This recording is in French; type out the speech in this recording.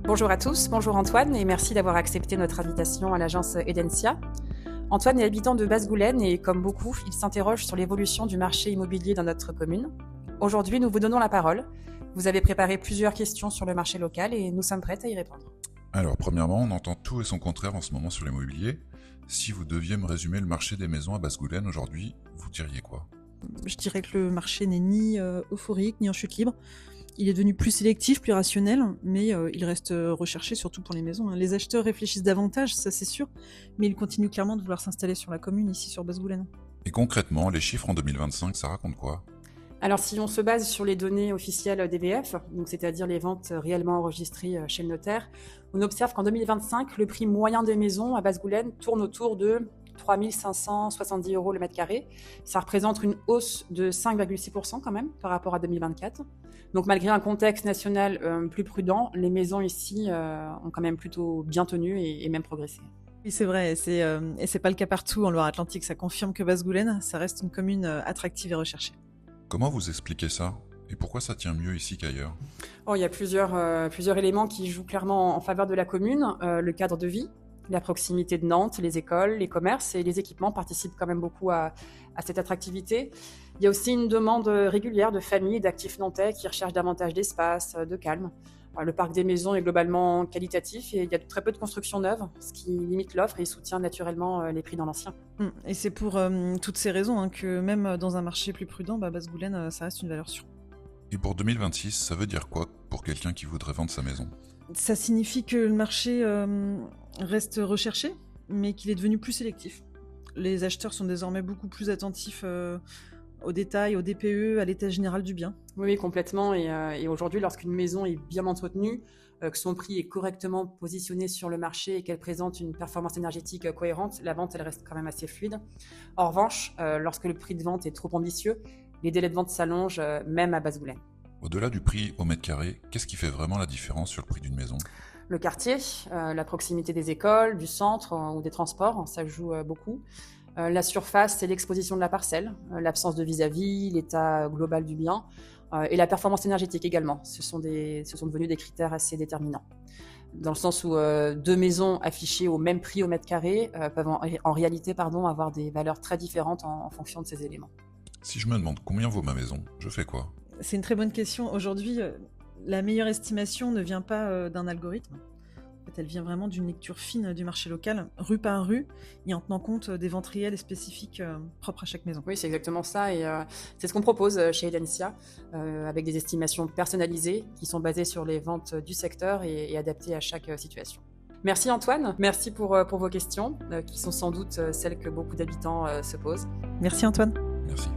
Bonjour à tous, bonjour Antoine et merci d'avoir accepté notre invitation à l'agence Edencia. Antoine est habitant de Basse-Goulaine et comme beaucoup, il s'interroge sur l'évolution du marché immobilier dans notre commune. Aujourd'hui, nous vous donnons la parole. Vous avez préparé plusieurs questions sur le marché local et nous sommes prêts à y répondre. Alors, premièrement, on entend tout et son contraire en ce moment sur l'immobilier. Si vous deviez me résumer le marché des maisons à Basse-Goulaine aujourd'hui, vous diriez quoi? Je dirais que le marché n'est ni euphorique ni en chute libre. Il est devenu plus sélectif, plus rationnel, mais il reste recherché surtout pour les maisons. Les acheteurs réfléchissent davantage, ça c'est sûr, mais ils continuent clairement de vouloir s'installer sur la commune, ici sur Basse-Goulaine. Et concrètement, les chiffres en 2025, ça raconte quoi? Alors si on se base sur les données officielles d'EVF, donc c'est-à-dire les ventes réellement enregistrées chez le notaire, on observe qu'en 2025, le prix moyen des maisons à Basse-Goulaine tourne autour de 3 570 € le mètre carré. Ça représente une hausse de 5,6% quand même par rapport à 2024. Donc malgré un contexte national plus prudent, les maisons ici ont quand même plutôt bien tenu et même progressé. Oui, c'est vrai, et c'est pas le cas partout en Loire-Atlantique. Ça confirme que Basse-Goulaine, ça reste une commune attractive et recherchée. Comment vous expliquez ça? Et pourquoi ça tient mieux ici qu'ailleurs? Oh, il y a plusieurs éléments qui jouent clairement en faveur de la commune. Le cadre de vie, la proximité de Nantes, les écoles, les commerces et les équipements participent quand même beaucoup à cette attractivité. Il y a aussi une demande régulière de familles et d'actifs nantais qui recherchent davantage d'espace, de calme. Le parc des maisons est globalement qualitatif et il y a très peu de constructions neuves, ce qui limite l'offre et soutient naturellement les prix dans l'ancien. Et c'est pour toutes ces raisons que même dans un marché plus prudent, Basse-Goulaine, ça reste une valeur sûre. Et pour 2026, ça veut dire quoi pour quelqu'un qui voudrait vendre sa maison? Ça signifie que le marché reste recherché, mais qu'il est devenu plus sélectif. Les acheteurs sont désormais beaucoup plus attentifs aux détails, au DPE, à l'état général du bien. Oui, complètement. Et aujourd'hui, lorsqu'une maison est bien entretenue, que son prix est correctement positionné sur le marché et qu'elle présente une performance énergétique cohérente, la vente, elle reste quand même assez fluide. En revanche, lorsque le prix de vente est trop ambitieux, les délais de vente s'allongent, même à Basse-Goulaine. Au-delà du prix au mètre carré, qu'est-ce qui fait vraiment la différence sur le prix d'une maison? Le quartier, la proximité des écoles, du centre ou des transports, ça joue beaucoup. La surface, c'est l'exposition de la parcelle, l'absence de vis-à-vis, l'état global du bien et la performance énergétique également. Ce sont devenus des critères assez déterminants. Dans le sens où deux maisons affichées au même prix au mètre carré peuvent en réalité avoir des valeurs très différentes en fonction de ces éléments. Si je me demande combien vaut ma maison, je fais quoi? C'est une très bonne question. Aujourd'hui, la meilleure estimation ne vient pas d'un algorithme. En fait, elle vient vraiment d'une lecture fine du marché local, rue par rue, et en tenant compte des ventes réelles et spécifiques propres à chaque maison. Oui, c'est exactement ça. Et c'est ce qu'on propose chez Edencia, avec des estimations personnalisées qui sont basées sur les ventes du secteur et adaptées à chaque situation. Merci Antoine, merci pour vos questions, qui sont sans doute celles que beaucoup d'habitants se posent. Merci Antoine. Merci.